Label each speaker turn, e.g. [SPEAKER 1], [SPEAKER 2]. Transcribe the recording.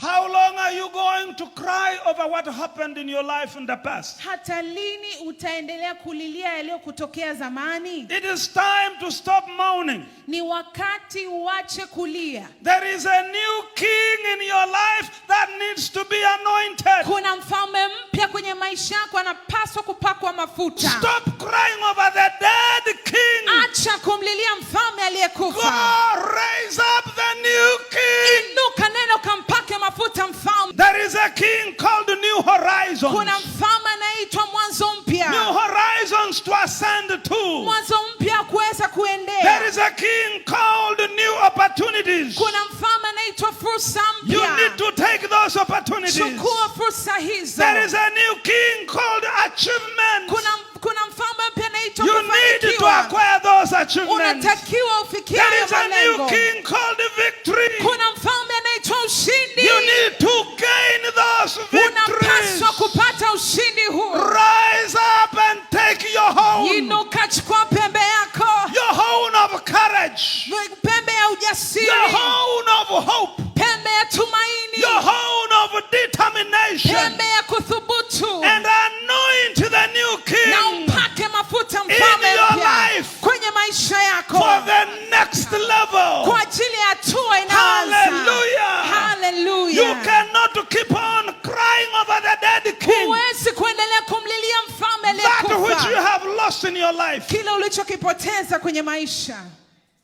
[SPEAKER 1] How long are you going to cry over what happened in your life in the past?
[SPEAKER 2] Hata lini utaendelea kulilia yaliyokutokea zamani?
[SPEAKER 1] It is time to stop mourning.
[SPEAKER 2] Ni wakati uache kulia.
[SPEAKER 1] There is a new king in your life that needs to be anointed.
[SPEAKER 2] Kuna mfalme mpya kwenye maisha yako anapaswa kupakwa mafuta.
[SPEAKER 1] Stop crying over the dead king.
[SPEAKER 2] Acha kumlilia mfalme aliyekufa.
[SPEAKER 1] God, raise up the new king.
[SPEAKER 2] Inuka neno kampake mafuta mfalme.
[SPEAKER 1] There is a king called New Horizons.
[SPEAKER 2] Kuna mfalme anaitwa mwanzo mpya.
[SPEAKER 1] New horizons to ascend to.
[SPEAKER 2] Mwanzo mpya kuweza kuendea.
[SPEAKER 1] There is a king called new opportunities.
[SPEAKER 2] Kuna mfalme anaitwa fursa mpya.
[SPEAKER 1] You need to take those opportunities.
[SPEAKER 2] Chukua fursa hizo.
[SPEAKER 1] There is a new king called achievement.
[SPEAKER 2] Kuna mfalme mpya anaitwa
[SPEAKER 1] You need to acquire those achievements.
[SPEAKER 2] Unatakiwa ufikie
[SPEAKER 1] There is a new
[SPEAKER 2] malengo.
[SPEAKER 1] king called victory.
[SPEAKER 2] Kuna mfalme anaitwa ushindi.
[SPEAKER 1] You need to gain those victories.
[SPEAKER 2] Unapaswa kupata ushindi huu.
[SPEAKER 1] Rise up and take your own.
[SPEAKER 2] Inuka, chukua pembe yako.
[SPEAKER 1] Your own of courage.
[SPEAKER 2] Pembe ya ujasiri.
[SPEAKER 1] Your own of hope.
[SPEAKER 2] Pembe ya tumaini.
[SPEAKER 1] Your own of determination.
[SPEAKER 2] Pembe ya kuthubutu.
[SPEAKER 1] And anoint the new king.
[SPEAKER 2] Na upake mafuta
[SPEAKER 1] in
[SPEAKER 2] mfalme
[SPEAKER 1] your
[SPEAKER 2] mpya
[SPEAKER 1] life
[SPEAKER 2] kwenye maisha yako.
[SPEAKER 1] For the next level.
[SPEAKER 2] Kwa ajili ya hatua inayoanza.
[SPEAKER 1] Hallelujah.
[SPEAKER 2] Hallelujah.
[SPEAKER 1] You cannot keep on crying over the dead king.
[SPEAKER 2] Huwezi kuendelea kumlilia mfalme
[SPEAKER 1] That which you
[SPEAKER 2] aliyekufa.
[SPEAKER 1] have lost in your life.
[SPEAKER 2] Kile ulichokipoteza kwenye maisha.